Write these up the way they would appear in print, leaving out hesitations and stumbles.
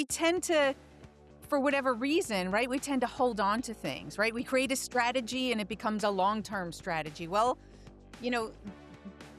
we tend to, for whatever reason, right, we tend to hold on to things, right? We create a strategy and it becomes a long-term strategy. Well, you know,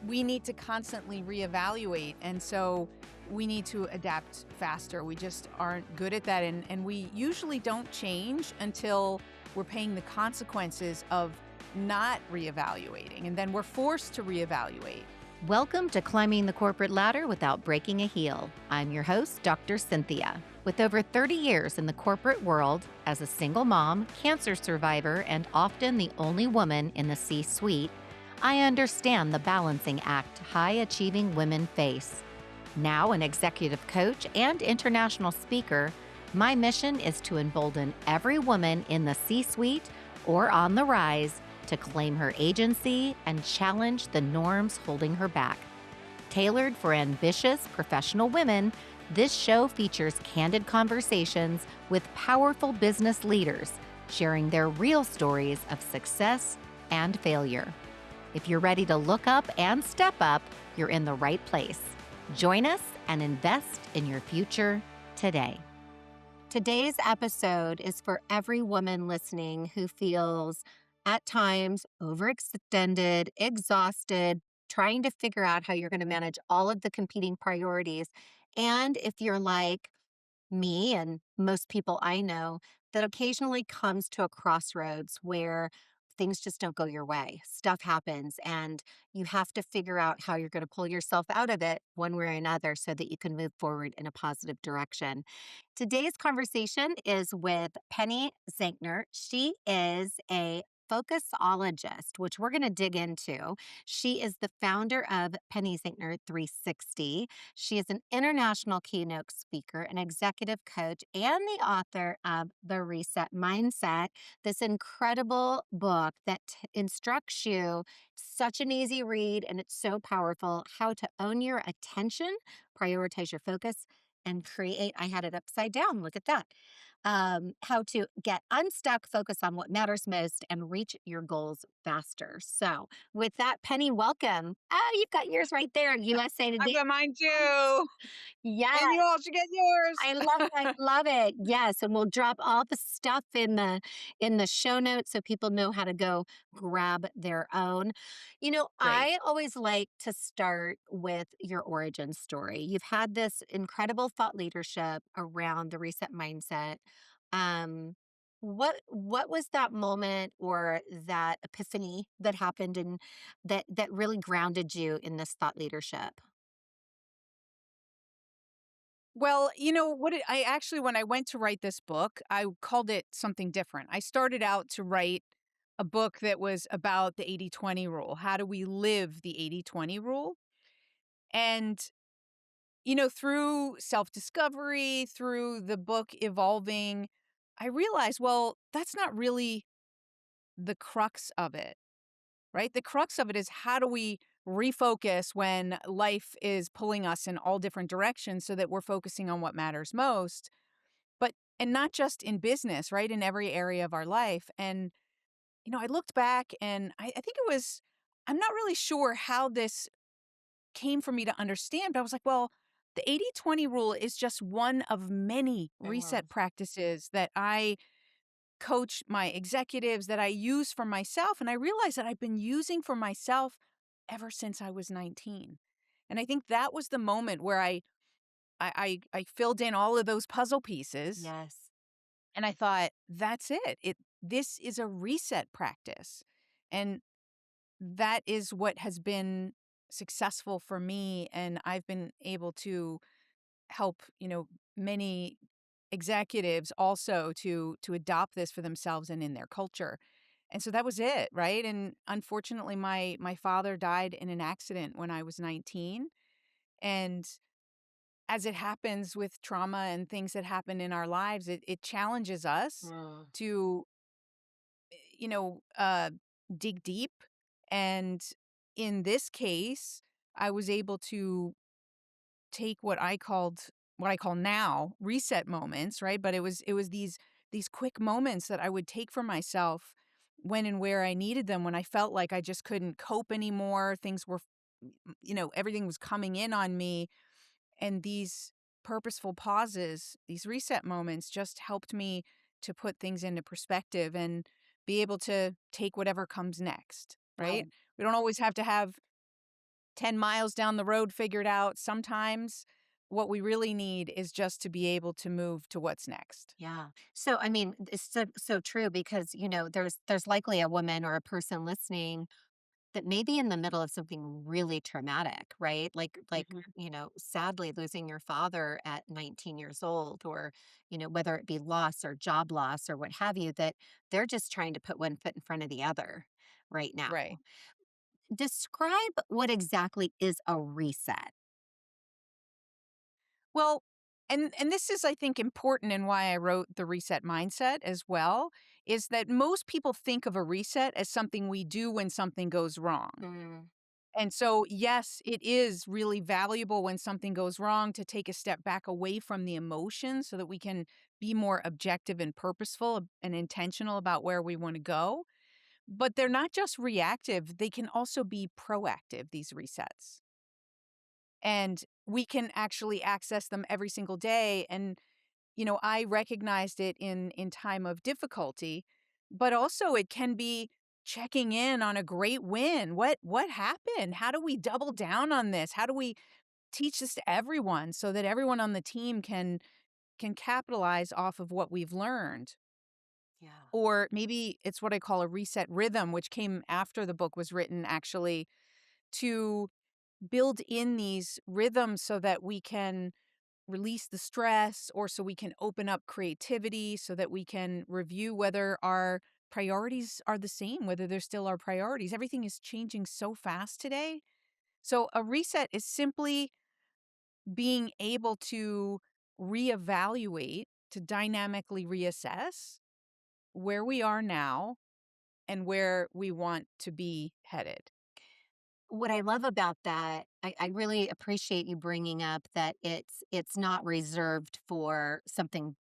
we need to constantly reevaluate. And so we need to adapt faster. We just aren't good at that. And we usually don't change until we're paying the consequences of not reevaluating. And then we're forced to reevaluate. Welcome to Climbing the Corporate Ladder Without Breaking a Heel. I'm your host, Dr. Cynthia. With over 30 years in the corporate world, as a single mom, cancer survivor, and often the only woman in the C-suite, I understand the balancing act high-achieving women face. Now an executive coach and international speaker, my mission is to embolden every woman in the C-suite or on the rise to claim her agency and challenge the norms holding her back. Tailored for ambitious professional women, this show features candid conversations with powerful business leaders sharing their real stories of success and failure. If you're ready to look up and step up, you're in the right place. Join us and invest in your future today. Today's episode is for every woman listening who feels at times overextended, exhausted, trying to figure out how you're going to manage all of the competing priorities. And if you're like me and most people I know, that occasionally comes to a crossroads where things just don't go your way. Stuff happens, and you have to figure out how you're going to pull yourself out of it one way or another so that you can move forward in a positive direction. Today's conversation is with Penny Zenkner. She is a focusologist, which we're going to dig into. She is the founder of Penny Zenkner 360. She is an international keynote speaker, an executive coach, and the author of The Reset Mindset, this incredible book that instructs you, such an easy read, and it's so powerful, how to own your attention, prioritize your focus, and create. I had it upside down. Look at that. How to get unstuck, focus on what matters most, and reach your goals faster. So, with that, Penny, welcome. Oh, you've got yours right there. USA I've Today. got mine too. Yes. And you all should get yours. I love it. Yes, and we'll drop all the stuff in the show notes so people know how to go grab their own. Great. I always like to start with your origin story. You've had this incredible thought leadership around the reset mindset. Um, what was that moment or that epiphany that happened and that really grounded you in this thought leadership? Well, I actually, when I went to write this book, I called it something different. I started out to write a book that was about the 80-20 rule. How do we live the 80-20 rule? And, through self-discovery, through the book evolving, I realized, well, that's not really the crux of it, right? The crux of it is how do we refocus when life is pulling us in all different directions so that we're focusing on what matters most, and not just in business, right? In every area of our life. And, I looked back and I think I'm not really sure how this came for me to understand, but I was like, well, the 80-20 rule is just one of many I love. reset practices that I coach my executives, that I use for myself. And I realized that I've been using for myself ever since I was 19. And I think that was the moment where I filled in all of those puzzle pieces Yes. and I thought, that's it. This is a reset practice. And that is what has been successful for me. And I've been able to help, many executives also to adopt this for themselves and in their culture. And so that was it, right? And unfortunately my father died in an accident when I was 19. And as it happens with trauma and things that happen in our lives, it challenges us Mm. to, you know, uh, dig deep. And in this case, I was able to take what I call now reset moments, right? But it was these quick moments that I would take for myself when and where I needed them, when I felt like I just couldn't cope anymore. Things were, everything was coming in on me. And these purposeful pauses, these reset moments just helped me to put things into perspective and be able to take whatever comes next, right? Right. We don't always have to have 10 miles down the road figured out. Sometimes what we really need is just to be able to move to what's next. Yeah. So I mean, it's so true because there's likely a woman or a person listening that may be in the middle of something really traumatic, right? Mhm. Sadly losing your father at 19 years old, or whether it be loss or job loss or what have you, that they're just trying to put one foot in front of the other right now. Right. Describe what exactly is a reset. Well, and this is, I think, important and why I wrote The Reset Mindset as well, is that most people think of a reset as something we do when something goes wrong. Mm, And so, yes, it is really valuable when something goes wrong to take a step back away from the emotion so that we can be more objective and purposeful and intentional about where we want to go. But they're not just reactive, they can also be proactive, these resets. And we can actually access them every single day. And, I recognized it in time of difficulty, but also it can be checking in on a great win. What happened? How do we double down on this? How do we teach this to everyone so that everyone on the team can capitalize off of what we've learned? yeah. Or maybe it's what I call a reset rhythm, which came after the book was written, actually, to build in these rhythms so that we can release the stress, or so we can open up creativity, so that we can review whether our priorities are the same, whether they're still our priorities. Everything is changing so fast today. So a reset is simply being able to reevaluate, to dynamically reassess where we are now and where we want to be headed. What I love about that, I really appreciate you bringing up that it's not reserved for something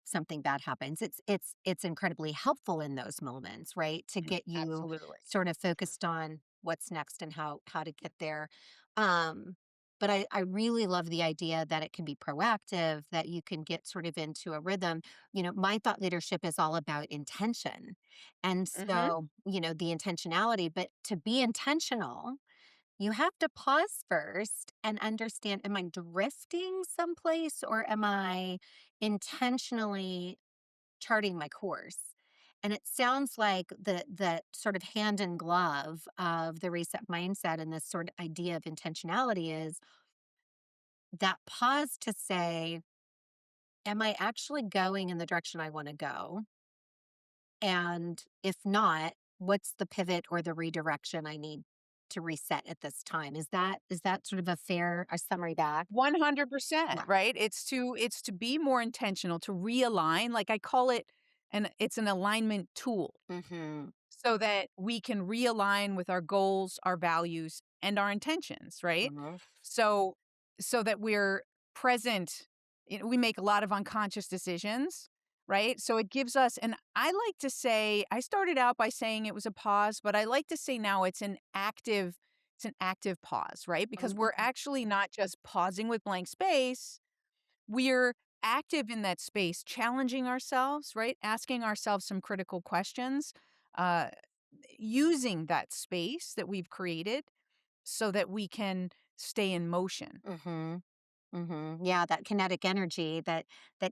bad happens. It's incredibly helpful in those moments, right? To get you Absolutely. sort of focused on what's next and how to get there. Um, but I really love the idea that it can be proactive, that you can get sort of into a rhythm. My thought leadership is all about intention. And Mhm. so, the intentionality, but to be intentional, you have to pause first and understand, am I drifting someplace or am I intentionally charting my course? And it sounds like the sort of hand in glove of the reset mindset and this sort of idea of intentionality is that pause to say, am I actually going in the direction I want to go? And if not, what's the pivot or the redirection I need to reset at this time? Is that sort of a summary back? 100%, Yeah. right? It's to be more intentional, to realign, like I call it, and it's an alignment tool Mhm. so that we can realign with our goals, our values, and our intentions, right? Mhm. So so that we're present. We make a lot of unconscious decisions, right? So it gives us, and I like to say, I started out by saying it was a pause, but I like to say now it's an active pause, right? Because we're Mhm. actually not just pausing with blank space, we're active in that space, challenging ourselves, right? Asking ourselves some critical questions, uh, using that space that we've created so that we can stay in motion. Mhm. Mhm. Yeah, that kinetic energy that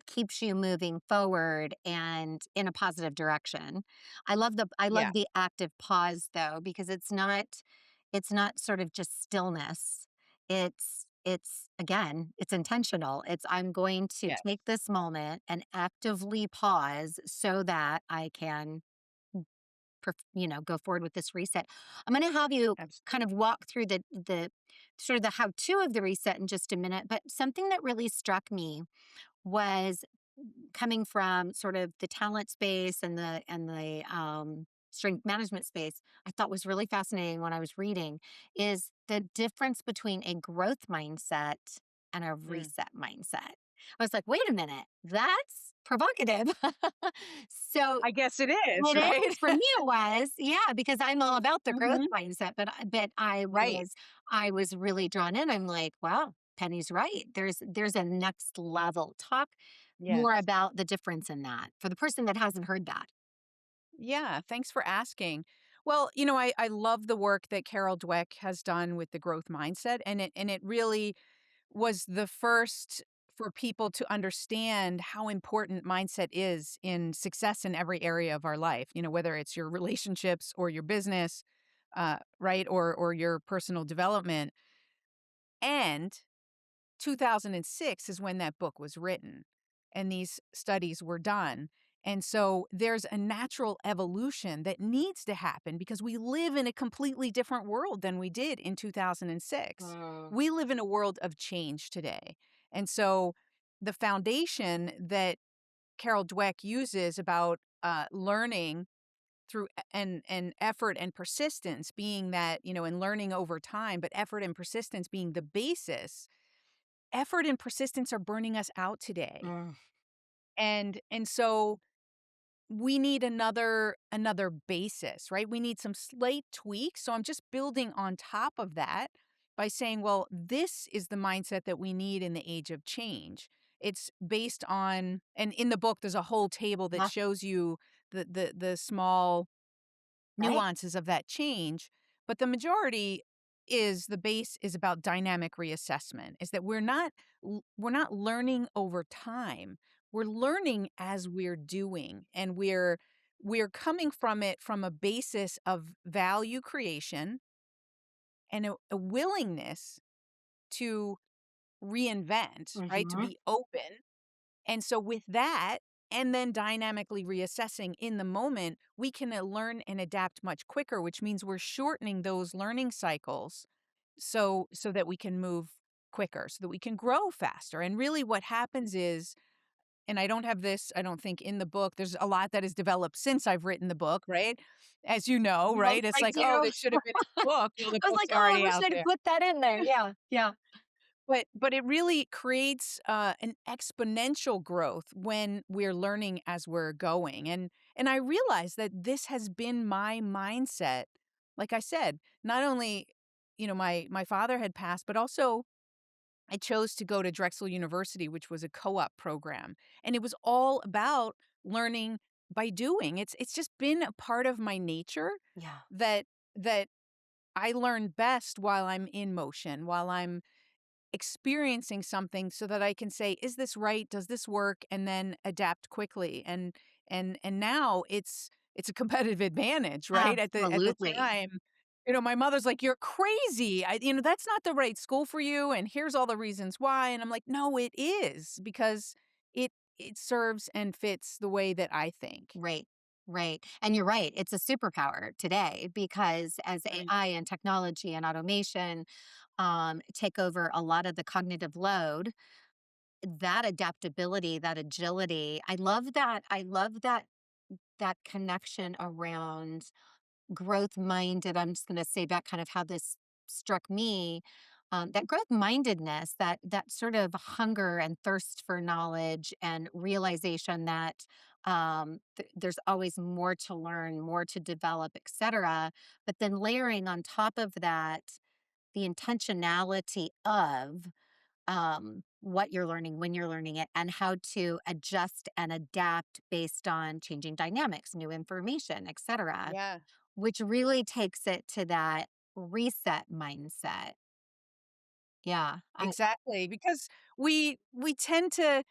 keeps you moving forward and in a positive direction. I Yeah. love the active pause though, because it's not sort of just stillness. It's again, it's intentional. It's I'm going to Yes. take this moment and actively pause so that I can go forward with this reset. I'm going to have you kind Absolutely. of walk through the sort of the how to of the reset in just a minute, but something that really struck me was coming from sort of the talent space and the strength management space. I thought was really fascinating when I was reading is the difference between a growth mindset and a Mm. reset mindset. I was like, wait a minute, that's provocative. So I guess it is, it right? is, for me it was, yeah, because I'm all about the growth Mhm. mindset, but I Right. was really drawn in. I'm like, wow. Penny's right. There's a next level. Talk more Yes. about the difference in that for the person that hasn't heard that. Yeah, thanks for asking. Well, I love the work that Carol Dweck has done with the growth mindset, and it really was the first for people to understand how important mindset is in success in every area of our life, whether it's your relationships or your business, right, or your personal development. And 2006 is when that book was written and these studies were done. And so there's a natural evolution that needs to happen because we live in a completely different world than we did in 2006. Mm, We live in a world of change today. And so the foundation that Carol Dweck uses about learning through and effort and persistence being that, and learning over time, but effort and persistence being the basis. Effort and persistence are burning us out today. mm, And so we need another basis, right? We need some slight tweaks. So I'm just building on top of that by saying, well, this is the mindset that we need in the age of change. It's based on, and in the book there's a whole table that yeah, shows you the small right. nuances of that change, but the majority is the base is about dynamic reassessment, is that we're not learning over time. We're learning as we're doing, and we're coming from it from a basis of value creation and a willingness to reinvent, right? To Hmm. be open. And so with that, and then dynamically reassessing in the moment, we can learn and adapt much quicker, which means we're shortening those learning cycles so that we can move quicker, so that we can grow faster. And really what happens is, and I don't have this, I don't think in the book. There's a lot that has developed since I've written the book, right? As you know, Yes, right? It's I like, oh, do. this should have been in the book. Well, the I was book's like, oh, I already wish out I'd have there. put that in there. Yeah, yeah, But it really creates an exponential growth when we're learning as we're going, and I realize that this has been my mindset. Like I said, not only my father had passed, but also I chose to go to Drexel University, which was a co-op program, and it was all about learning by doing. It's just been a part of my nature yeah. that that I learn best while I'm in motion, while I'm experiencing something so that I can say, "Is this right? Does this work?" And then adapt quickly. And now it's a competitive advantage, right? At the Absolutely. time, my mother's like, "You're crazy. That's not the right school for you, and here's all the reasons why." And I'm like, "No, it is because it serves and fits the way that I think." Right. Right. And you're right. It's a superpower today because as Right. AI and technology and automation take over a lot of the cognitive load, that adaptability, that agility, I love that. I love that connection around growth minded. I'm just going to say that kind of how this struck me. That growth mindedness, that sort of hunger and thirst for knowledge and realization that there's always more to learn, more to develop, etc. But then layering on top of that the intentionality of what you're learning, when you're learning it, and how to adjust and adapt based on changing dynamics, new information, etc., Yeah. which really takes it to that reset mindset. Yeah. Exactly, because we tend to,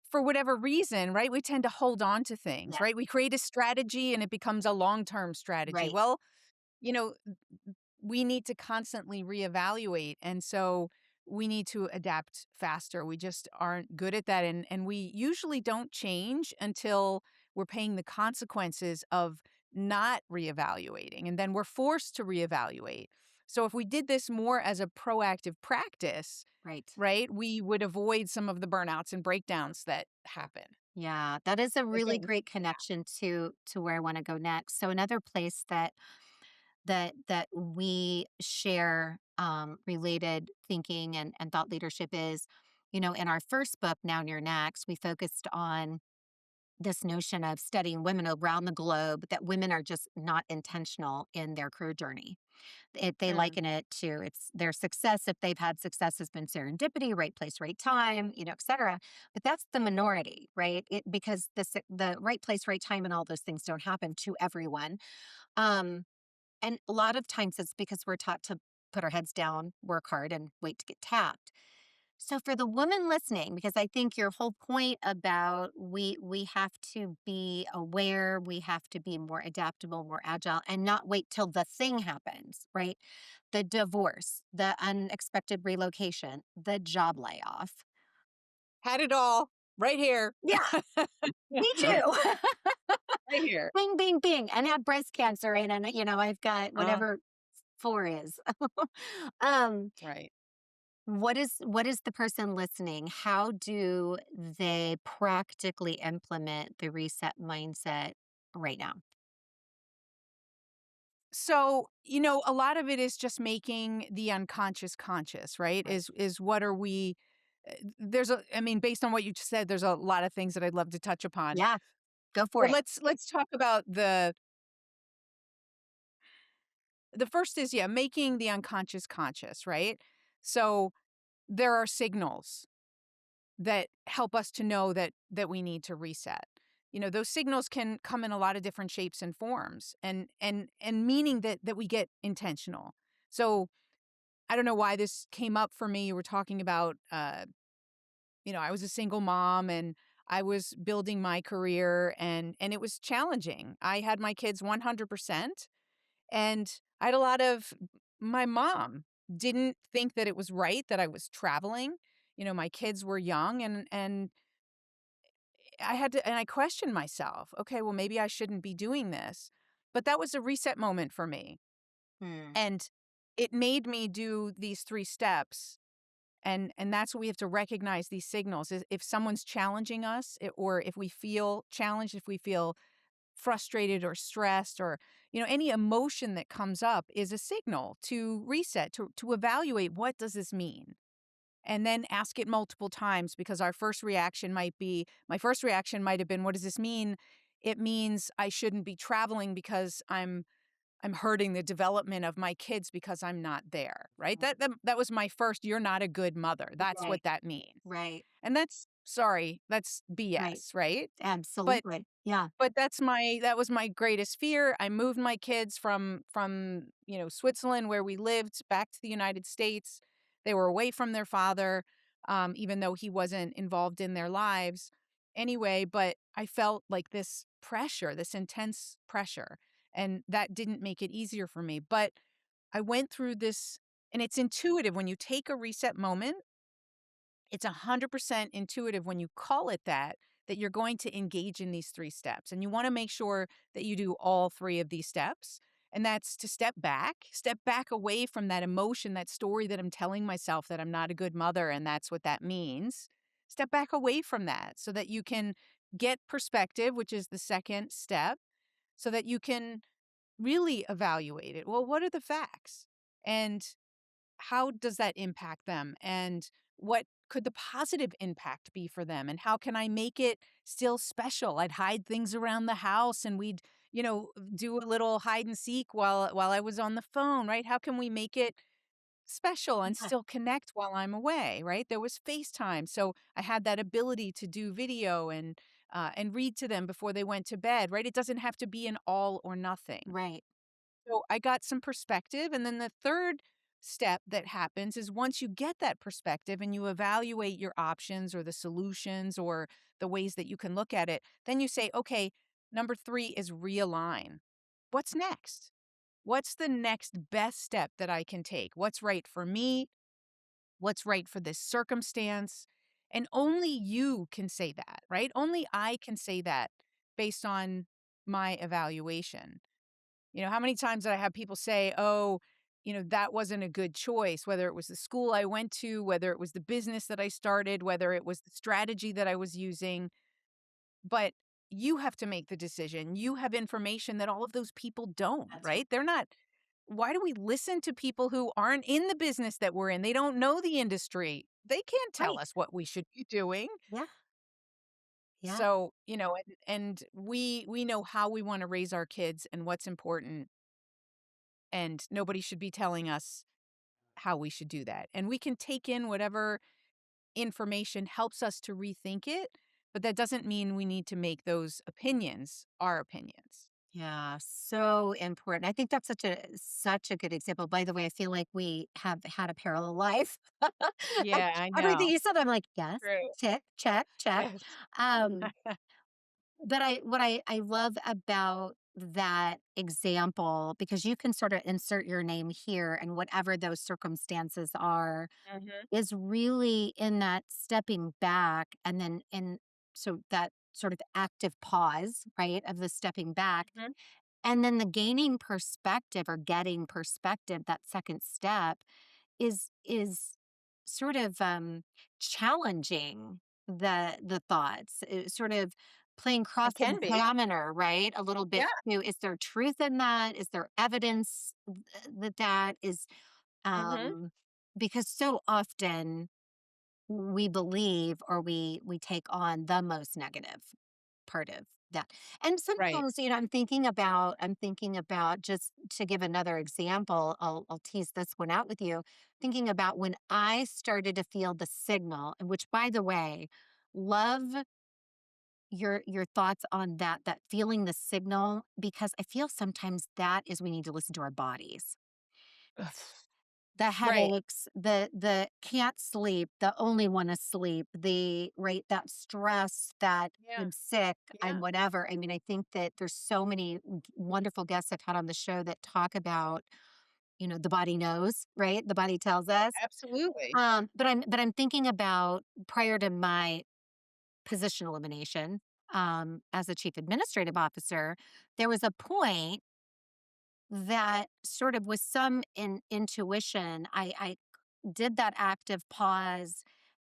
for whatever reason, right? We tend to hold on to things, Yeah. right? We create a strategy and it becomes a long-term strategy. Right. Well, you know, we need to constantly reevaluate. And so we need to adapt faster. We just aren't good at that. And we usually don't change until we're paying the consequences of not reevaluating. And then we're forced to reevaluate. So if we did this more as a proactive practice, Right. right, we would avoid some of the burnouts and breakdowns that happen. Yeah. That is a really Again, great connection to where I want to go next. So another place that we share related thinking and thought leadership is, in our first book, Now and You're Next, we focused on this notion of studying women around the globe that women are just not intentional in their career journey. They Mm. liken it to it's their success. If they've had success, has been serendipity, right place, right time, et cetera. But that's the minority, right? Because the right place, right time, and all those things don't happen to everyone. Um, and a lot of times it's because we're taught to put our heads down, work hard, and wait to get tapped. So for the woman listening, because I think your whole point about we have to be aware, we have to be more adaptable, more agile, and not wait till the thing happens, right? The divorce, the unexpected relocation, the job layoff. Had it all right here. Yeah, me too. Right here. Bing, bing, bing, and had breast cancer, and I've got Uh, whatever four is. um, right. what is the person listening? How do they practically implement the reset mindset right now? So, a lot of it is just making the unconscious conscious, right? Right. Is what are we I mean, based on what you just said, there's a lot of things that I'd love to touch upon. Yeah, go for But it. let's talk about the first is, yeah, making the unconscious conscious, right? So there are signals that help us to know that we need to reset. Those signals can come in a lot of different shapes and forms, and meaning that we get intentional. So I don't know why this came up for me. You were talking about, I was a single mom and I was building my career, and it was challenging. I had my kids 100%, and I had a lot of my mom didn't think that it was right that I was traveling. My kids were young, and I questioned myself. Okay, well, maybe I shouldn't be doing this. But that was a reset moment for me. Hmm. And it made me do these 3 steps. And that's what we have to recognize, these signals. Is if someone's challenging us, or if we feel challenged, if we feel frustrated or stressed, or any emotion that comes up is a signal to reset, to evaluate, what does this mean? And then ask it multiple times, because my first reaction might have been, what does this mean? It means I shouldn't be traveling because I'm hurting the development of my kids because I'm not there, right? That was my first, you're not a good mother. That's Right, what that means. right, And that's right. BS, right? But Absolutely. Yeah. that was my greatest fear. I moved my kids from, Switzerland, where we lived, back to the United States. They were away from their father, even though he wasn't involved in their lives anyway. But I felt like this pressure, this intense pressure, and that didn't make it easier for me. But I went through this, and it's intuitive when you take a reset moment. It's 100% intuitive when you call it that you're going to engage in these 3 steps. And you wanna make sure that you do all 3 of these steps, and that's to step back away from that emotion, that story that I'm telling myself, that I'm not a good mother, and that's what that means. Step back away from that so that you can get perspective, which is the second step, so that you can really evaluate it. Well, what are the facts? And how does that impact them? And what could the positive impact be for them? And how can I make it still special? I'd hide things around the house, and we'd, do a little hide and seek while I was on the phone, right? How can we make it special and Yeah. still connect while I'm away, right? There was FaceTime. So I had that ability to do video and read to them before they went to bed, right? It doesn't have to be an all or nothing. Right. So I got some perspective. And then the third step that happens is, once you get that perspective and you evaluate your options or the solutions or the ways that you can look at it, then you say, okay, number 3 is realign. What's next? What's the next best step that I can take? What's right for me? What's right for this circumstance? And only you can say that, right? Only I can say that based on my evaluation. How many times did I have people say, oh, that wasn't a good choice, whether it was the school I went to, whether it was the business that I started, whether it was the strategy that I was using. But you have to make the decision. You have information that all of those people don't, That's right? They're not. Why do we listen to people who aren't in the business that we're in? They don't know the industry. They can't tell right. us what we should be doing. Yeah. Yeah. So, and we know how we want to raise our kids and what's important, and nobody should be telling us how we should do that. And we can take in whatever information helps us to rethink it, but that doesn't mean we need to make those opinions our opinions. Yeah, so important. I think that's such a good example. By the way, I feel like we have had a parallel life. And Yeah, I everything know. you said, I'm like, yes, True. check, check, check. Yes. Um, but what I love about that example, because you can sort of insert your name here and whatever those circumstances are, Mhm, is really in that stepping back and then in so that sort of active pause, right, of the stepping back mhm. and then the gaining perspective or getting perspective, that second step is sort of challenging the thoughts, sort of playing cross It can be. examiner, right? A little Yeah. bit too. Is there truth in that? Is there evidence that that is Mhm. um because so often we believe or we take on the most negative part of that. And Right. sometimes, I'm thinking about just to give another example, I'll tease this one out with you. Thinking about when I started to feel the signal, and which by the way, love your thoughts on that feeling the signal, because I feel sometimes that is we need to listen to our bodies. Ugh. The Right. headaches, the can't sleep, the only wanna sleep, the right, that stress, that Yeah. I'm sick, I'm Yeah. whatever. I mean, I think that there's so many wonderful guests I've had on the show that talk about, the body knows, right? The body tells us. Absolutely. But I'm thinking about prior to my position elimination, as a chief administrative officer, there was a point that sort of with some intuition, I did that active pause,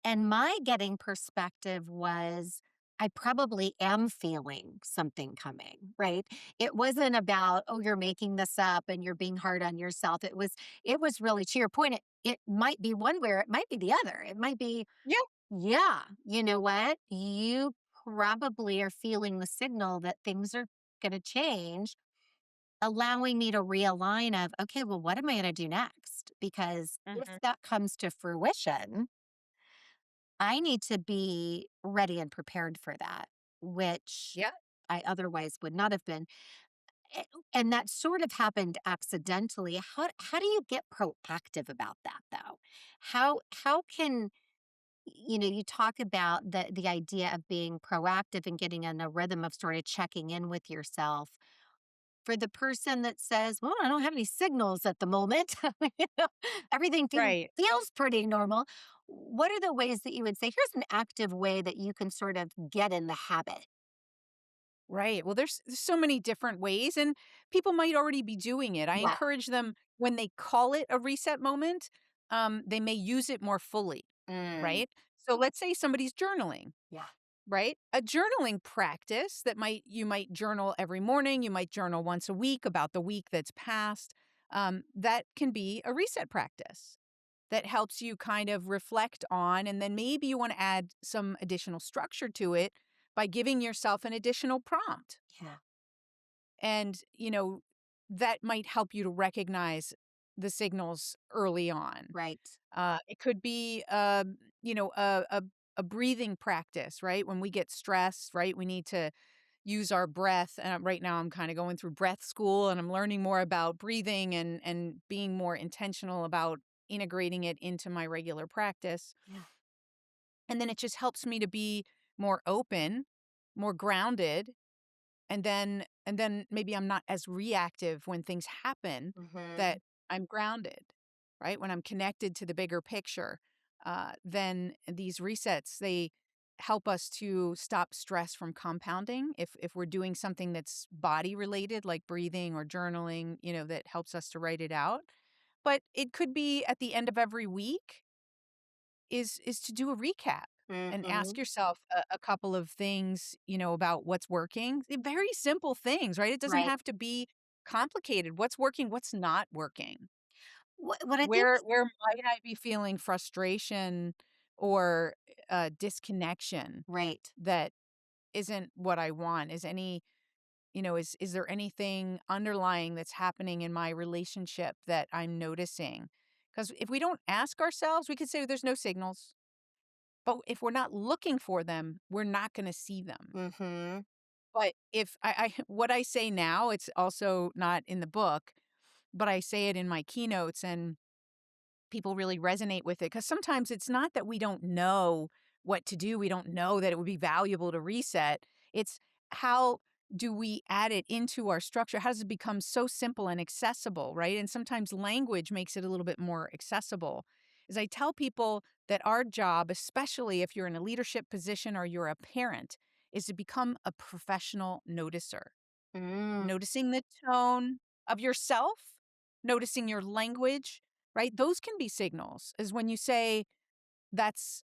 and my getting perspective was I probably am feeling something coming, right? It wasn't about, oh, you're making this up and you're being hard on yourself. It was really to your point, it might be one way or it might be the other. It might be, Yeah. yeah, you know what? You probably are feeling the signal that things are gonna change, allowing me to realign of, okay, well, what am I going to do next? Because if Mhm. that comes to fruition, I need to be ready and prepared for that, which Yeah. I otherwise would not have been. A- And that sort of happened accidentally. How do you get proactive about that though? How can you talk about the idea of being proactive and getting in a rhythm of sort of checking in with yourself for the person that says, "Well, I don't have any signals at the moment." You know, everything Right. feels pretty normal. What are the ways that you would say, here's an active way that you can sort of get in the habit? Right. Well, there's so many different ways, and people might already be doing it. I Yeah. encourage them when they call it a reset moment, they may use it more fully, Mm, right? So let's say somebody's journaling, yeah. right? A journaling practice that you might journal every morning, you might journal once a week about the week that's passed. That can be a reset practice that helps you kind of reflect on, and then maybe you want to add some additional structure to it by giving yourself an additional prompt. Yeah. And, that might help you to recognize the signals early on. Right. It could be, a breathing practice, right? When we get stressed, right? We need to use our breath. And right now, I'm kind of going through breath school, and I'm learning more about breathing and being more intentional about integrating it into my regular practice. Yeah. And then it just helps me to be more open, more grounded, and then maybe I'm not as reactive when things happen, Hmm. that I'm grounded, right? When I'm connected to the bigger picture, then these resets, they help us to stop stress from compounding. If we're doing something that's body related, like breathing or journaling, that helps us to write it out. But it could be at the end of every week is to do a recap and ask Hmm. yourself a couple of things, about what's working. Very simple things, right? It doesn't Right. have to be complicated. What's working, what's not working? What I think, Where might I be feeling frustration or disconnection right. that isn't what I want? Is there anything underlying that's happening in my relationship that I'm noticing? Because if we don't ask ourselves, we could say there's no signals. But if we're not looking for them, we're not going to see them. Mhm. But if what I say now, it's also not in the book, but I say it in my keynotes, and people really resonate with it. Because sometimes it's not that we don't know what to do. We don't know that it would be valuable to reset. It's how do we add it into our structure? How does it become so simple and accessible, right? And sometimes language makes it a little bit more accessible. As I tell people that our job, especially if you're in a leadership position or you're a parent, is to become a professional noticer, Mm. noticing the tone of yourself, noticing your language, right? Those can be signals, is when you say, that's,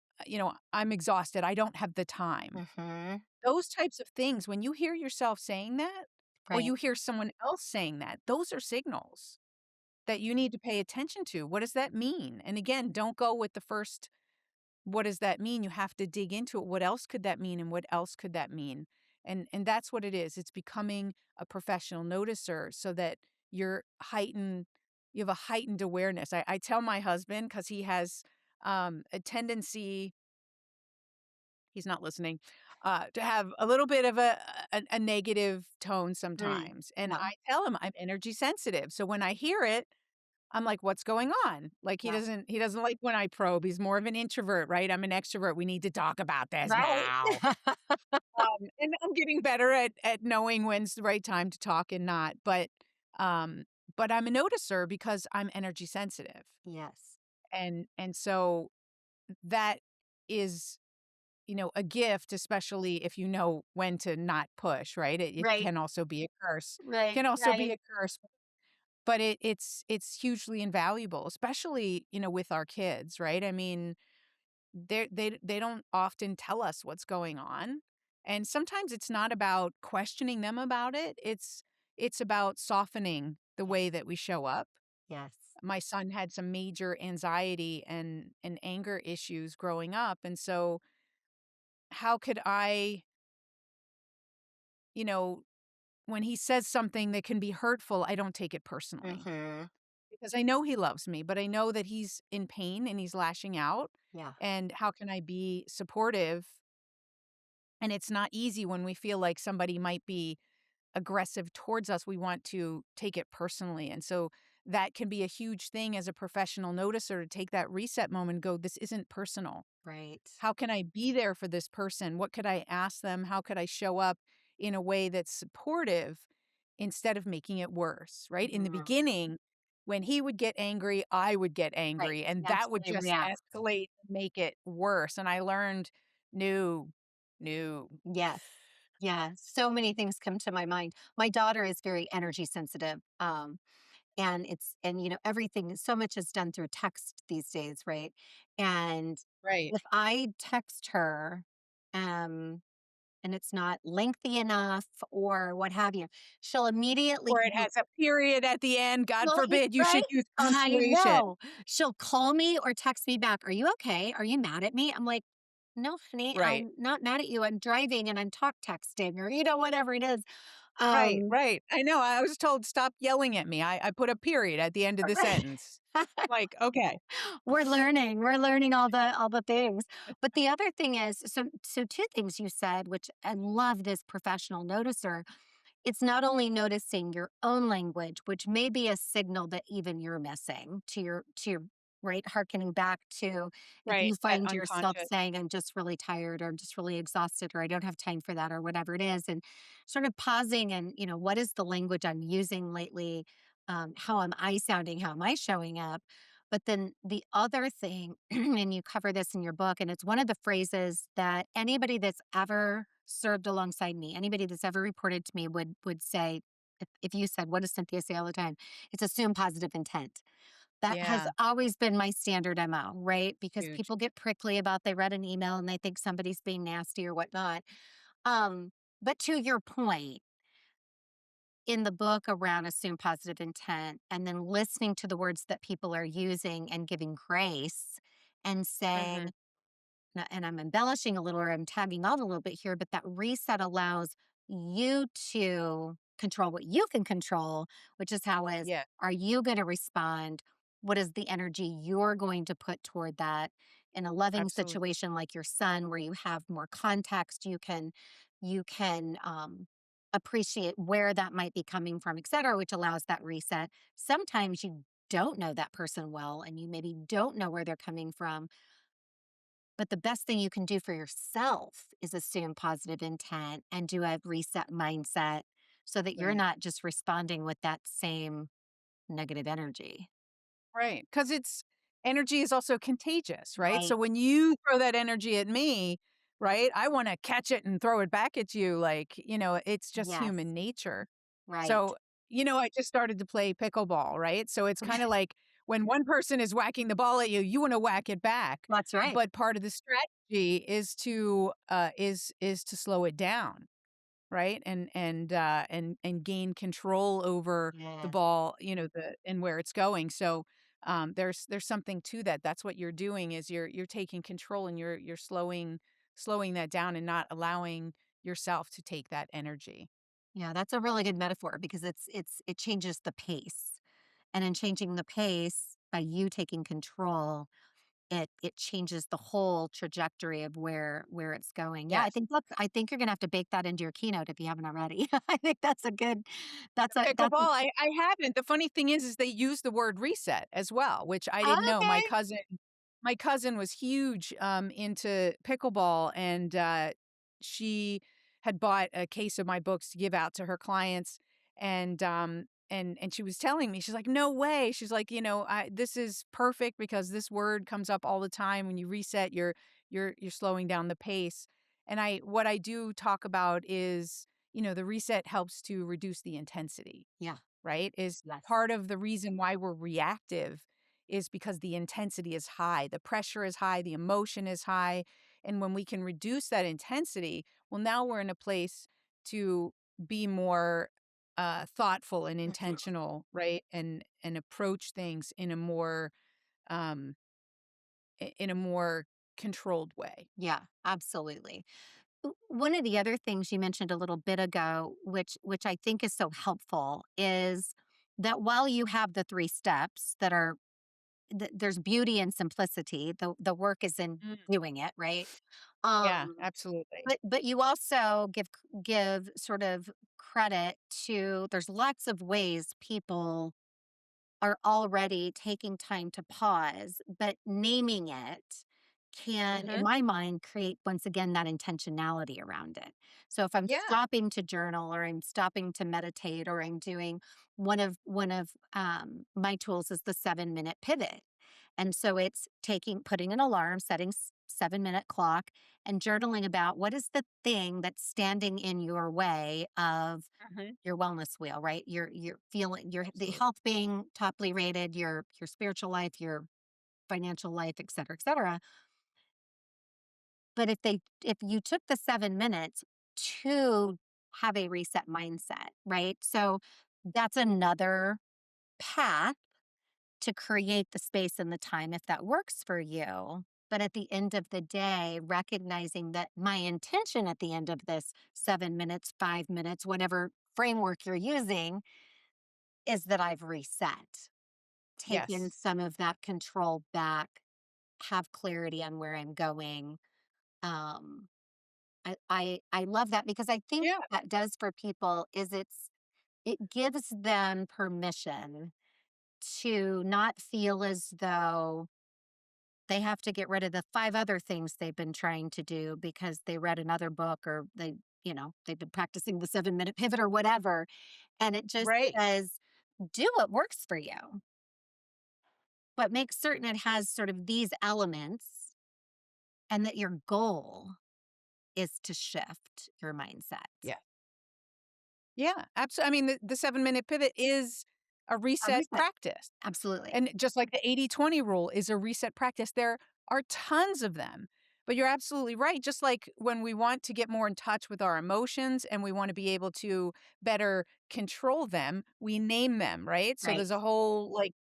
I'm exhausted. I don't have the time. Mhm. Those types of things, when you hear yourself saying that, or Right. you hear someone else saying that, those are signals that you need to pay attention to. What does that mean? And again, don't go with the first, what does that mean? You have to dig into it. What else could that mean? And what else could that mean? And that's what it is. It's becoming a professional noticer so that you're heightened, you have a heightened awareness. I tell my husband, because he has a tendency, he's not listening, to have a little bit of a negative tone Mm. sometimes. And Yeah. I tell him I'm energy sensitive. So when I hear it, I'm like, "What's going on?" Like, Yeah. he doesn't like when I probe. He's more of an introvert, right? I'm an extrovert. We need to talk about this Right. now. And I'm getting better at knowing when's the right time to talk and not. Um, but I'm a noticer because I'm energy sensitive. Yes. And so that is, a gift, especially if you know when to not push, right? It Right. can also be a curse. Right. Can also be Right. a curse. But it's hugely invaluable, especially, with our kids, right? I mean, they don't often tell us what's going on, and sometimes it's not about questioning them about it, it's about softening the Yes. way that we show up. Yes. My son had some major anxiety and anger issues growing up, and so how could I, you know, when he says something that can be hurtful, I don't take it personally. Mhm. Because I know he loves me, but I know that he's in pain and he's lashing out, Yeah. and how can I be supportive? And it's not easy when we feel like somebody might be aggressive towards us, we want to take it personally, and so that can be a huge thing as a professional noticer, to take that reset moment and go, "This isn't personal. Right. How can I be there for this person? What could I ask them? How could I show up in a way that's supportive instead of making it worse?" Right? In the Mhm. beginning, when he would get angry, I would get Right. angry, and that would Naturally just react. escalate and make it worse. And I learned, no, no. Yes. Yeah. So many things come to my mind. My daughter is very energy sensitive. And everything, so much is done through text these days, right? And Right. if I text her, um, and it's not lengthy enough or what have you, she'll immediately Or it has a period at the end. God well, forbid you right? should use I punctuation. know. She'll call me or text me back, "Are you okay? Are you mad at me?" I'm like, "No, honey, Right. I'm not mad at you. I'm driving and I'm talk texting," or, whatever it is. Right, Um, right. I know, I was told, "Stop yelling at me." I put a period at the end of the right. sentence. Like, okay. We're learning all the things. But the other thing is, so two things you said, which I love this professional noticer. It's not only noticing your own language, which may be a signal that even you're missing to your right, harkening back to if Right, you that find yourself unconscious. saying, I'm just really tired or I'm just really exhausted or I don't have time for that or whatever it is. And sort of pausing and, what is the language I'm using lately? How am I sounding? How am I showing up? But then the other thing, and you cover this in your book, and it's one of the phrases that anybody that's ever served alongside me, anybody that's ever reported to me would say, if you said, what does Cynthia say all the time? It's assume positive intent. That has Yeah, always been my standard MO, right? Because huge. people get prickly about they read an email and they think somebody's being nasty or whatnot. Um, but to your point, in the book around assume positive intent and then listening to the words that people are using and giving grace and saying, Mhm. and I'm embellishing a little or I'm tagging on a little bit here, but that reset allows you to control what you can control, which is how is Yeah, are you going to respond? What is the energy you're going to put toward that? In a loving absolutely. situation like your son, where you have more context, you can appreciate where that might be coming from, et cetera, which allows that reset. Sometimes you don't know that person well and you maybe don't know where they're coming from, but the best thing you can do for yourself is assume positive intent and do a reset mindset so that you're Right. not just responding with that same negative energy. Right. Because it's energy is also contagious, right? So Right. when you throw that energy at me, right, I want to catch it and throw it back at you. Like, it's just Yes. human nature. Right. So, I just started to play pickleball, right? So it's kind of like when one person is whacking the ball at you, you want to whack it back. That's right. But part of the strategy is to slow it down, right? And gain control over the Yes. ball, the and where it's going. So there's something to that. That's what you're doing is you're taking control and you're slowing that down and not allowing yourself to take that energy. Yeah, that's a really good metaphor because it changes the pace. And in changing the pace by you taking control, it changes the whole trajectory of where it's going. Yeah, Yes. I think you're gonna have to bake that into your keynote if you haven't already. I think that's a good Pickleball, I haven't. The funny thing is they use the word reset as well, which I didn't know. My okay. cousin was huge, into pickleball, and, she had bought a case of my books to give out to her clients, and she was telling me, she's like, "No way." She's like, "I this is perfect because this word comes up all the time. When you reset, you're slowing down the pace." And what I do talk about is, the reset helps to reduce the intensity, Yeah, right? Is yes. part of the reason why we're reactive is because the intensity is high, the pressure is high, the emotion is high. And when we can reduce that intensity, well, now we're in a place to be more thoughtful and Mhm. intentional, right? And approach things um, in a more controlled way. Yeah, absolutely. One of the other things you mentioned a little bit ago, which I think is so helpful, is that while you have the 3 steps that are there's beauty and simplicity, the work is in Mm, doing it, right? yeah, Um, absolutely. but you also give sort of credit to there's lots of ways people are already taking time to pause, but naming it can, in Hmm. my mind, create once again that intentionality around it. So if I'm Yeah. stopping to journal or I'm stopping to meditate or I'm doing one of my tools is the 7-minute pivot. And so it's putting an alarm, setting 7-minute clock and journaling about what is the thing that's standing in your way of Hmm. your wellness wheel, right? You're feeling your the Absolutely. health being toply rated, your spiritual life, your financial life, et cetera, et cetera. But if you took the 7 minutes to have a reset mindset, right? So that's another path to create the space and the time if that works for you. But at the end of the day, recognizing that my intention at the end of this 7 minutes, 5 minutes, whatever framework you're using, is that I've reset, taken Yes. some of that control back, have clarity on where I'm going. Um, I love that because I think Yeah. what that does for people is it gives them permission to not feel as though they have to get rid of the 5 other things they've been trying to do because they read another book or they've been practicing the 7-minute pivot or whatever. And it just Right. says, do what works for you, but make certain it has sort of these elements and that your goal is to shift your mindset. Yeah. Yeah, absolutely. I mean, the 7-minute pivot is a A reset reset. practice, Absolutely. and just like the 80-20 rule is a reset practice, there are tons of them, but you're absolutely right. Just like when we want to get more in touch with our emotions and we wanna be able to better control them, we name them, right? So Right. there's a whole, like,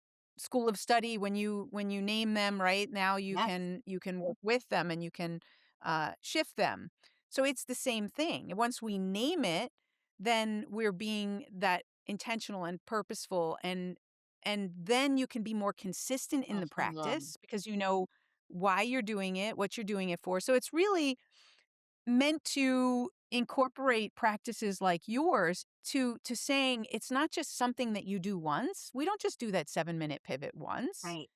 school of study when you name them, right? Now Yes. you can work with them and you can shift them. So it's the same thing. Once we name it, then we're being that intentional and purposeful, and then you can be more consistent in the Mhm. practice because you know why you're doing it, what you're doing it for. So it's really meant to incorporate practices like yours to saying it's not just something that you do once. We don't just do that 7-minute pivot once. Right.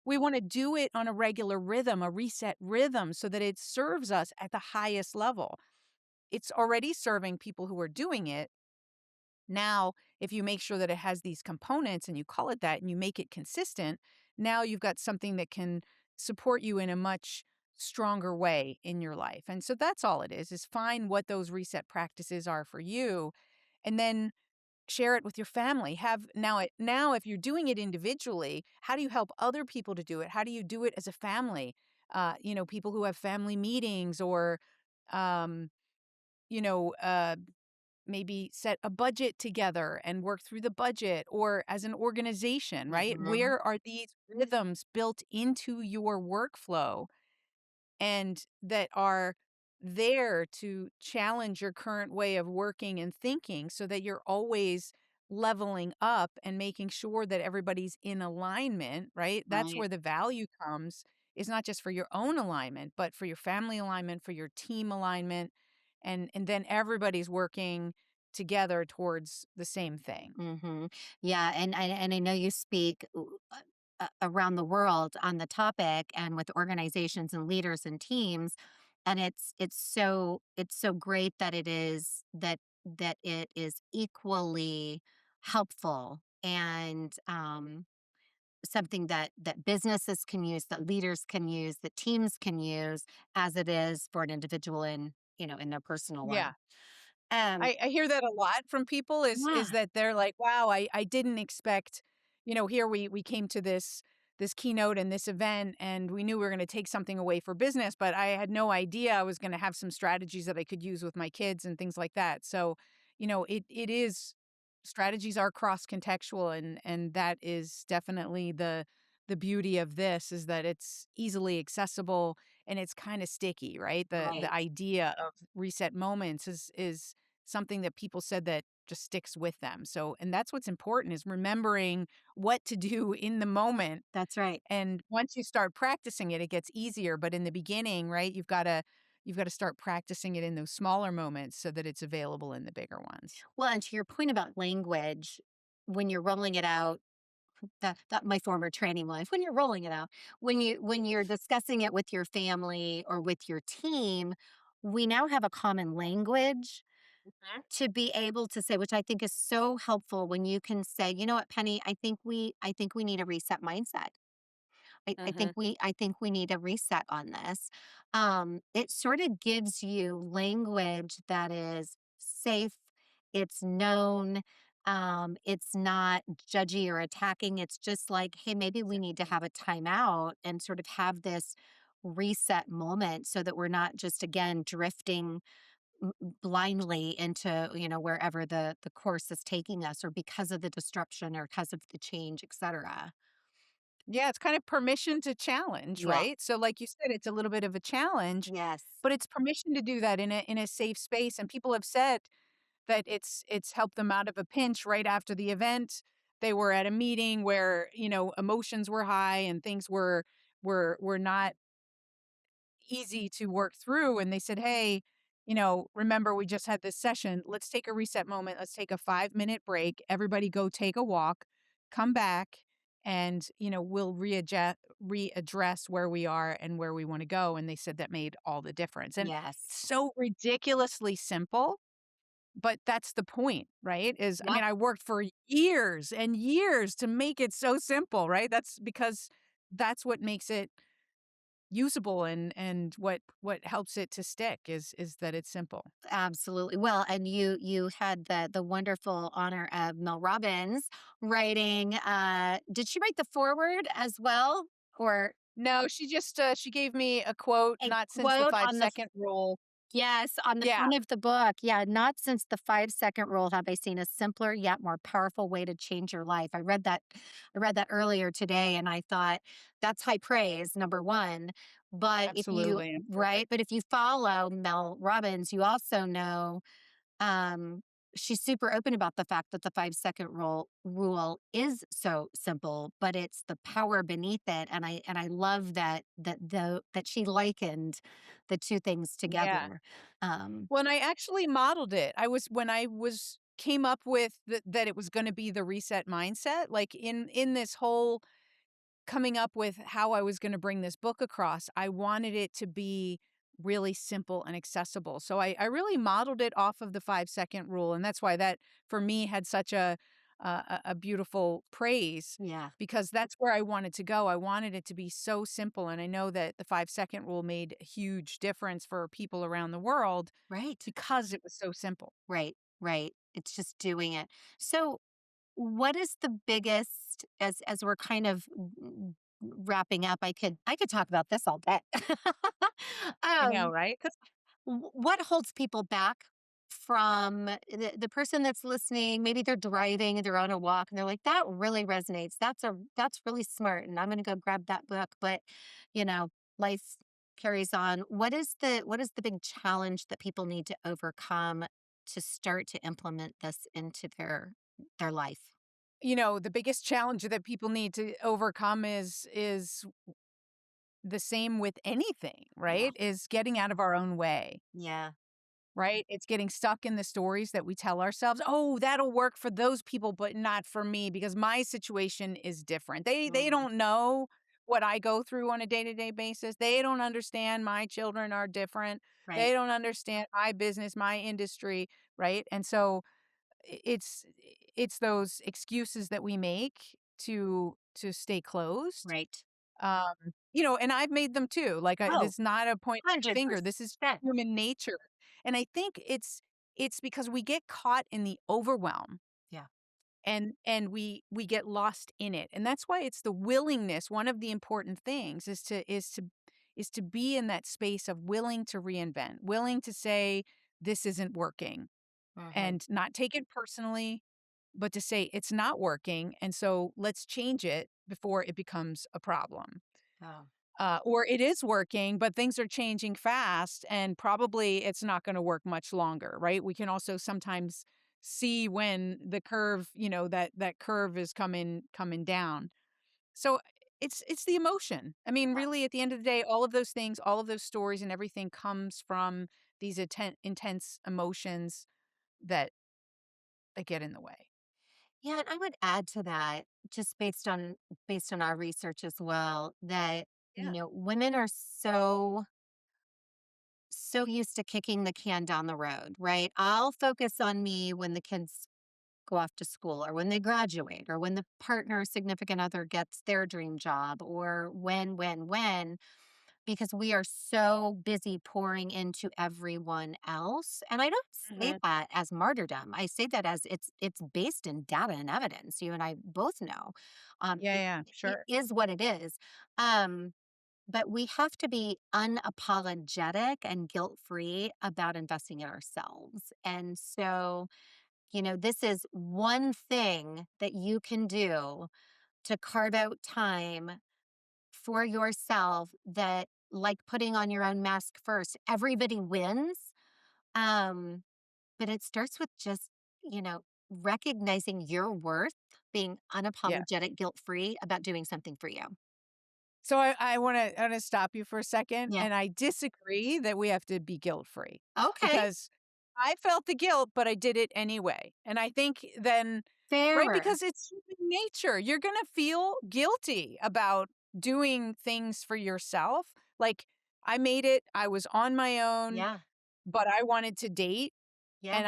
We want to do it on a regular rhythm, a reset rhythm, so that it serves us at the highest level. It's already serving people who are doing it. Now, if you make sure that it has these components and you call it that and you make it consistent, now you've got something that can support you in a much stronger way in your life. And so that's all it is find what those reset practices are for you and then share it with your family. Have now if you're doing it individually, how do you help other people to do it? How do you do it as a family? People who have family meetings or um, you know, uh maybe set a budget together and work through the budget or as an organization, right? Mhm. Where are these rhythms built into your workflow and that are there to challenge your current way of working and thinking so that you're always leveling up and making sure that everybody's in alignment, right? That's Right. where the value comes is not just for your own alignment, but for your family alignment, for your team alignment, and then everybody's working together towards the same thing. Mhm. Yeah, and I know you speak around the world on the topic and with organizations and leaders and teams, and it's so great that it is equally helpful and something that businesses can use, that leaders can use, that teams can use, as it is for an individual in their personal life. Yeah. Um, I hear that a lot from people is yeah, that they're like, "Wow, I didn't expect." Here we came to this keynote and this event, and we knew we were gonna take something away for business, but I had no idea I was gonna have some strategies that I could use with my kids and things like that. So, it is strategies are cross-contextual, and that is definitely the beauty of this is that it's easily accessible and it's kinda sticky, right? The right. idea of reset moments is something that people said that just sticks with them. So and that's what's important is remembering what to do in the moment, That's right. and once you start practicing it, it gets easier, but in the beginning, right, you've gotta start practicing it in those smaller moments so that it's available in the bigger ones. Well, and to your point about language, when you're rolling it out, that my former training life, when you're rolling it out, when you're discussing it with your family or with your team, we now have a common language Mhm. to be able to say, which I think is so helpful when you can say, you know what, Penny, I think we need a reset mindset. Mhm. I think we need a reset on this. It sort of gives you language that is safe, it's known, it's not judgy or attacking. It's just like, hey, maybe we need to Exactly. have a timeout and sort of have this reset moment so that we're not just again drifting blindly into wherever the course is taking us or because of the disruption or because of the change, etc. Yeah, it's kind of permission to challenge, Yeah. right? So like you said, it's a little bit of a challenge, Yes. but it's permission to do that in a safe space, and people have said that it's helped them out of a pinch right after the event. They were at a meeting where, emotions were high and things were not easy to work through, and they said, "Hey, remember we just had this session. Let's take a reset moment. Let's take a 5-minute break. Everybody go take a walk. Come back and, we'll readdress where we are and where we want to go." And they said that made all the difference. And it's Yes. so ridiculously simple, but that's the point, right? I Yep. mean, I worked for years and years to make it so simple, right? That's because that's what makes it usable and what helps it to stick is that it's simple. Absolutely. Well, and you had the wonderful honor of Mel Robbins writing. Did she write the foreword as well, or No, she just she gave me a quote, a not since the quote on the? 5-second rule. Yes, on the Yeah, front of the book. Yeah, not since the 5-second rule have I seen a simpler yet more powerful way to change your life. I read that earlier today and I thought that's high praise, number 1. But if you absolutely, absolutely. right, but if you follow Mel Robbins, you also know um, she's super open about the fact that the 5-second rule is so simple, but it's the power beneath it. And I love that she likened the two things Yeah. together. Um, When I actually modeled it, I was when I was came up with that it was gonna be the reset mindset, like, in this whole coming up with how I was gonna bring this book across, I wanted it to be really simple and accessible. So I really modeled it off of the 5-second rule, and that's why that, for me, had such a beautiful praise yeah, because that's where I wanted to go. I wanted it to be so simple, and I know that the 5-second rule made a huge difference for people around the world right, because it was so simple. right, right. It's just doing it. So, what is the biggest as we're kind of wrapping up? I could talk about this all day. I know, um, right? 'Cause What holds people back from the person that's listening? Maybe they're driving, they're on a walk, and they're like, "That really resonates. That's really smart, and I'm going to go grab that book." But you know, life carries on. What is the big challenge that people need to overcome to start to implement this into their life? the biggest challenge that people need to overcome is the same with anything, Yeah, right? Is getting out of our own way, yeah, right? It's getting stuck in the stories that we tell ourselves. Oh, that'll work for those people, but not for me because my situation is different. They mm, don't know what I go through on a day-to-day basis. They don't understand my children are different. right, They don't understand my business, my industry, right? And so it's those excuses that we make to stay closed. right. Um, and I've made them too. Like, Oh, this is not a point finger. This is 100%. human nature. And I think it's because we get caught in the overwhelm Yeah. and we get lost in it. And that's why it's the willingness. One of the important things is to be in that space of willing to reinvent, willing to say this isn't working Hmm. and not take it personally, but to say it's not working. And so let's change it before it becomes a problem. Oh, Or it is working, but things are changing fast and probably it's not going to work much longer, right? We can also sometimes see when the curve, that curve is coming down. So it's the emotion. I mean, yeah. really, at the end of the day, all of those things, all of those stories and everything comes from these intense emotions that get in the way. Yeah, and I would add to that, just based on our research as well, that Yeah. women are so used to kicking the can down the road, right? I'll focus on me when the kids go off to school or when they graduate or when the partner or significant other gets their dream job or when because we are so busy pouring into everyone else. And I don't say Mhm. that as martyrdom. I say that as it's based in data and evidence. You and I both know. Yeah, yeah, It sure. is what it is. Um, but we have to be unapologetic and guilt-free about investing in ourselves. And so, this is one thing that you can do to carve out time for yourself that like putting on your own mask first. Everybody wins. Um, but it starts with just, recognizing your worth, being Yeah. unapologetic, guilt-free about doing something for you. So I wanna stop you for a second, Yeah. and I disagree that we have to be guilt-free Okay. because I felt the guilt, but I did it anyway, and I think then, right, Fairer. because it's human nature, you're gonna feel guilty about doing things for yourself, like, I made it, I was on my own, Yeah. but I wanted to date, Yeah. and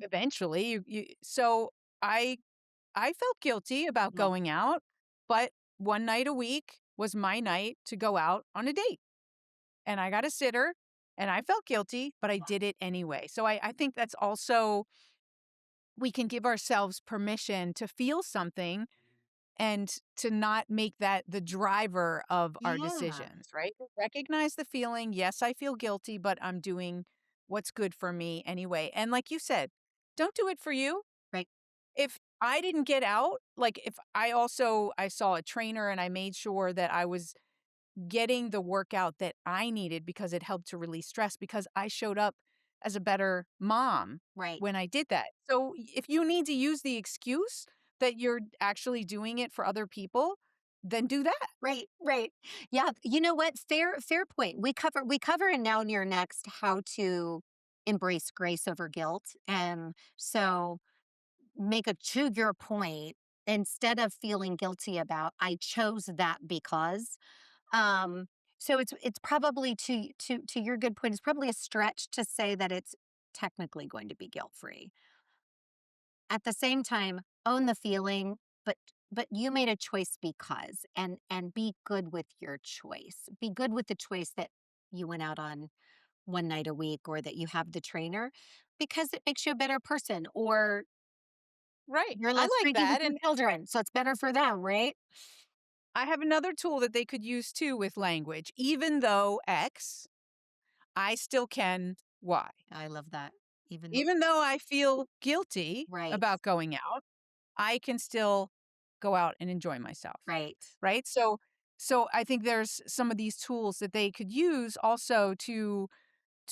eventually so I I felt guilty about Yeah. going out, but one night a week was my night to go out on a date. And I got a sitter and I felt guilty, but I Yeah. did it anyway. So I think that's also, we can give ourselves permission to feel something and to not make that the driver of our Yeah. decisions, right? Recognize the feeling. Yes, I feel guilty, but I'm doing what's good for me anyway. And like you said, don't do it for you. Right. If I didn't get out, like if I saw a trainer and I made sure that I was getting the workout that I needed because it helped to release stress because I showed up as a better mom Right. when I did that. So if you need to use the excuse that you're actually doing it for other people, then do that. Right, right. Yeah, you know what? Fair point. We cover in Now Near Next how to embrace grace over guilt. And so to your point, instead of feeling guilty about I chose that because um so it's probably to your good point, it's probably a stretch to say that it's technically going to be guilt free. At the same time, own the feeling, but you made a choice because and be good with your choice. Be good with the choice that you went out on one night a week or that you have the trainer because it makes you a better person or Right. you're I less like cranky with that. your And children. So it's better for them, right? I have another tool that they could use too with language. Even though X, I still can Y. I love that. Even Even though I feel guilty right, about going out, I can still go out and enjoy myself. right. Right? So I think there's some of these tools that they could use also to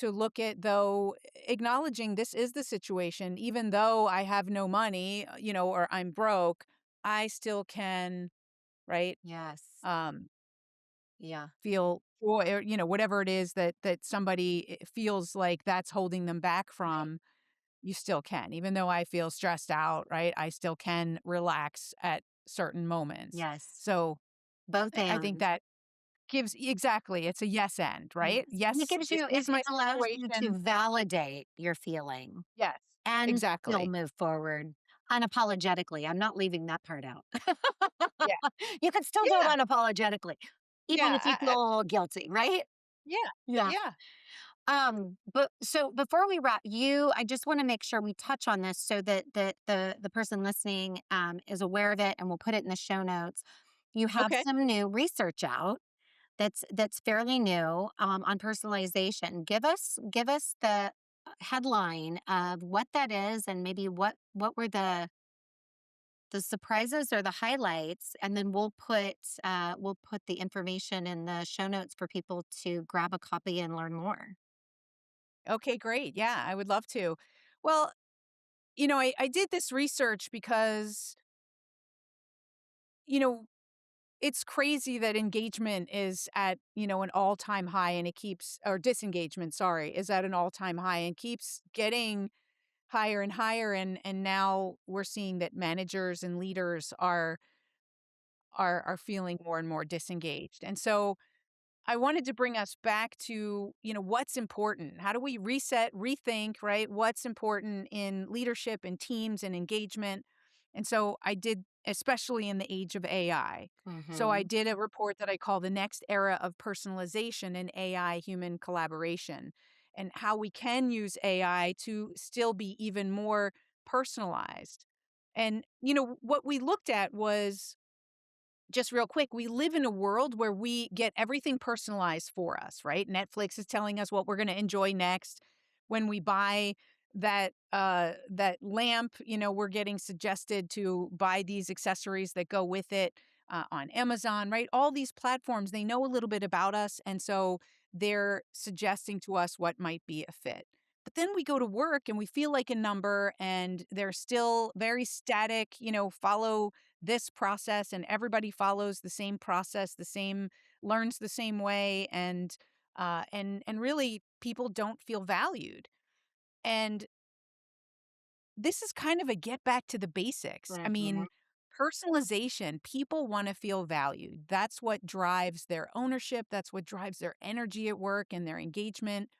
look at though acknowledging this is the situation even though I have no money, or I'm broke, I still can, right? Yes. Um Yeah. feel joy or whatever it is that somebody feels like that's holding them back Right. from, you still can. Even though I feel stressed out, right? I still can relax at certain moments. Yes. So Both I think and. that gives exactly, it's a yes and, Yes. right? And it Yes, gives this you is it my allows you to situation. validate your feeling Yes, and still exactly. move forward unapologetically. I'm not leaving that part out. Yeah, You can still do it yeah, unapologetically, even yeah, if you feel guilty, right? yeah, Yeah. yeah. But so before we wrap, I just want to make sure we touch on this so that the person listening is aware of it, and we'll put it in the show notes. You have Okay. some new research out that's fairly new on personalization. Give us the headline of what that is, and maybe what were the surprises or the highlights, and then we'll put the information in the show notes for people to grab a copy and learn more. Okay, great. Yeah, I would love to. Well, I did this research because, you know, it's crazy that engagement is at, an all-time high and it keeps or disengagement, sorry, is at an all-time high and keeps getting higher and higher and now we're seeing that managers and leaders are feeling more and more disengaged. And so I wanted to bring us back to, what's important. How do we reset, rethink, right? What's important in leadership and teams and engagement? And so I did, especially in the age of AI. So I Mhm. did a report that I call the next era of personalization and AI human collaboration and how we can use AI to still be even more personalized. And, what we looked at was just real quick, we live in a world where we get everything personalized for us, right? Netflix is telling us what we're going to enjoy next. When we buy that lamp, we're getting suggested to buy these accessories that go with it on Amazon, right? All these platforms, they know a little bit about us, and so they're suggesting to us what might be a fit. But then we go to work and we feel like a number, and they're still very static, follow this process and everybody follows the same process, learns the same way, and really people don't feel valued. And this is kind of a get back to the basics. I Mhm. mean, personalization, people want to feel valued. That's what drives their ownership, that's what drives their energy at work and their engagement,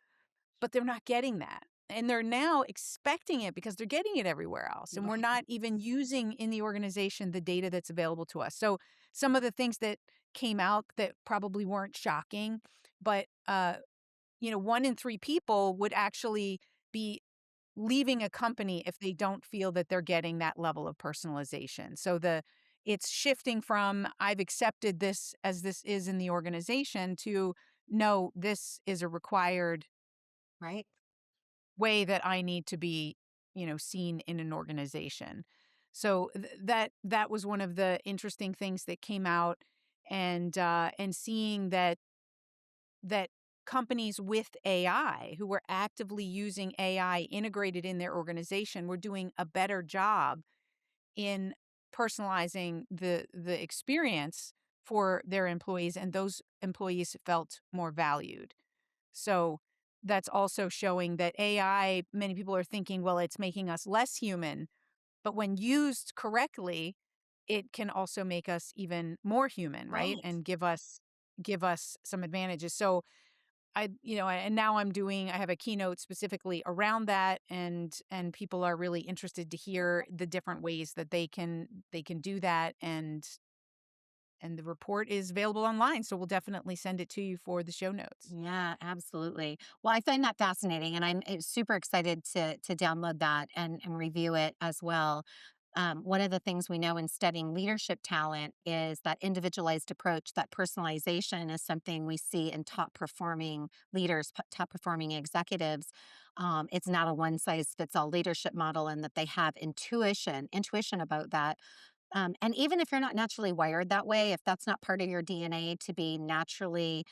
but they're not getting that. And they're now expecting it because they're getting it everywhere else. And we're Right. not even using in the organization the data that's available to us. So some of the things that came out that probably weren't shocking, but 1 in 3 people would actually be leaving a company if they don't feel that they're getting that level of personalization. So it's shifting from I've accepted this as this is in the organization to no, this is a required Right. way that I need to be, seen in an organization. So that was one of the interesting things that came out, and seeing that companies with AI who were actively using AI integrated in their organization were doing a better job in personalizing the experience for their employees, and those employees felt more valued. So that's also showing that AI, many people are thinking, well, it's making us less human, but when used correctly, it can also make us even more human, right? Right. And give us some advantages. So and now I have a keynote specifically around that, and people are really interested to hear the different ways that they can do that, and the report is available online, so we'll definitely send it to you for the show notes. Yeah, absolutely. Well, I find that fascinating, and I'm super excited to download that and review it as well. One of the things we know in studying leadership talent is that individualized approach, that personalization is something we see in top performing leaders, top performing executives. It's not a one size fits all leadership model, and that they have intuition about that. And even if you're not naturally wired that way, if that's not part of your DNA to be naturally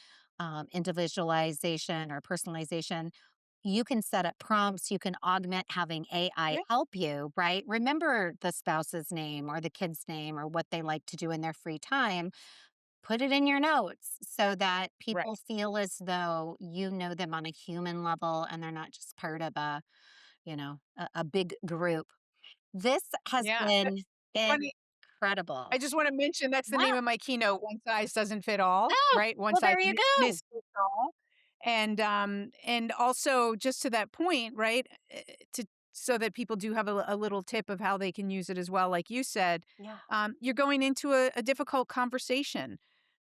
individualization or personalization, you can set up prompts. You can augment having AI Yeah. help you, right? Remember the spouse's name or the kid's name or what they like to do in their free time. Put it in your notes so that Right. people feel as though you know them on a human level and they're not just part of a big group. This has Yeah. been Funny. I incredible. just wanna mention that's the name Yeah. of my keynote, "One size doesn't fit all," Oh, right? One well, size there you go. misfits all. And also just to that point, right, to so that people do have a little tip of how they can use it as well, like you said, Yeah. you're going into a difficult conversation.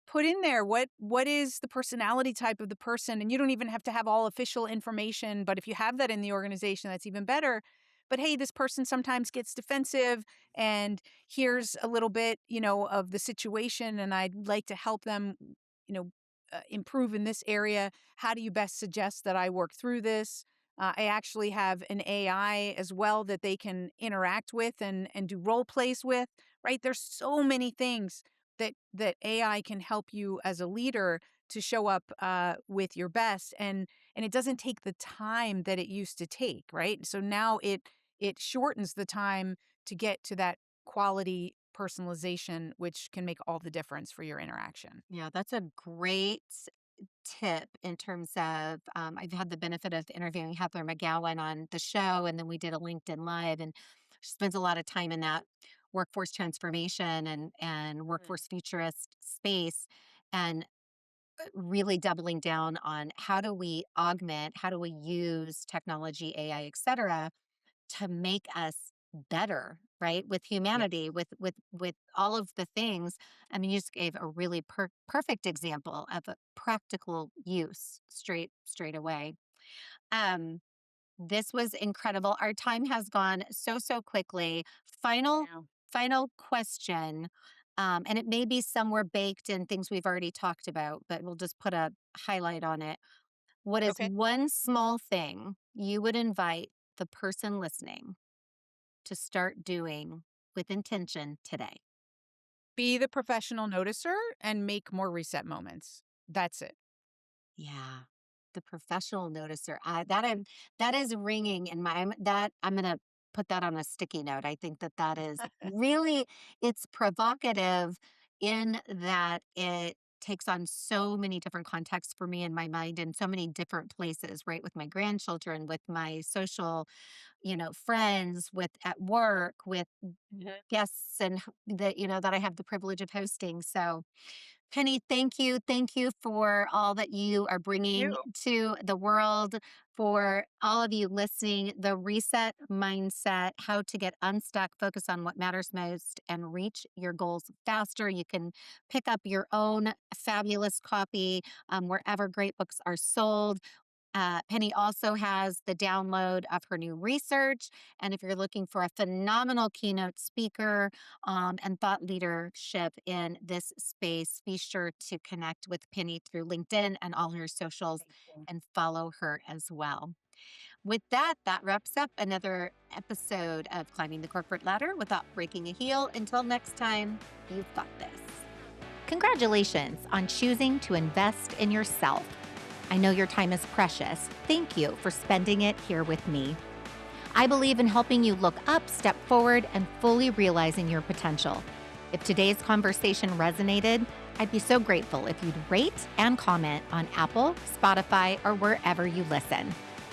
Put in there what is the personality type of the person, and you don't even have to have all official information, but if you have that in the organization, that's even better. But hey, this person sometimes gets defensive, and here's a little bit, of the situation, and I'd like to help them, you know improve in this area. How do you best suggest that I work through this? I actually have an AI as well that they can interact with and do role plays with, right? There's so many things that AI can help you as a leader to show up with your best, and it doesn't take the time that it used to take, right? So now it shortens the time to get to that quality personalization, which can make all the difference for your interaction. Yeah, that's a great tip in terms of I've had the benefit of interviewing Heather McGowan on the show, and then we did a LinkedIn Live, and she spends a lot of time in that workforce transformation and Mm. workforce futurist space, and really doubling down on how do we augment, how do we use technology, AI, et cetera, to make us better, right? With Yes. humanity, with all of the things. I mean, you just gave a really perfect example of a practical use straight away. Um, this was incredible. Our time has gone so quickly. Final Yeah. final question. And it may be somewhere baked in things we've already talked about, but we'll just put a highlight on it. What is Okay. one small thing you would invite the person listening to start doing with intention today? Be the professional noticer and make more reset moments. That's it. Yeah. The professional noticer. That is ringing in my that I'm going to put that on a sticky note. I think that that is really it's provocative in that it takes on so many different contexts for me in my mind in so many different places, right? With my grandchildren, with my social, friends, with at work, with Mhm. guests and that I have the privilege of hosting. So, Penny, thank you. Thank you for all that you are bringing You. to the world. For all of you listening, the reset mindset, how to get unstuck, focus on what matters most, and reach your goals faster. You can pick up your own fabulous copy wherever great books are sold. Penny also has the download of her new research. And if you're looking for a phenomenal keynote speaker and thought leadership in this space, be sure to connect with Penny through LinkedIn and all her socials Thank you. and follow her as well. With that, that wraps up another episode of Climbing the Corporate Ladder Without Breaking a Heel. Until next time, you've got this. Congratulations on choosing to invest in yourself. I know your time is precious. Thank you for spending it here with me. I believe in helping you look up, step forward, and fully realizing your potential. If today's conversation resonated, I'd be so grateful if you'd rate and comment on Apple, Spotify, or wherever you listen.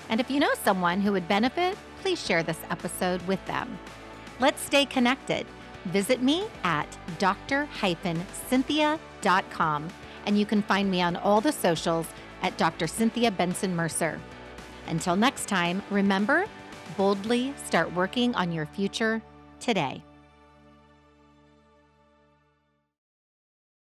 And if you know someone who would benefit, please share this episode with them. Let's stay connected. Visit me at dr-cynthia.com, and you can find me on all the socials at Dr. Cynthia Bentzen-Mercer. Until next time, remember, boldly start working on your future today.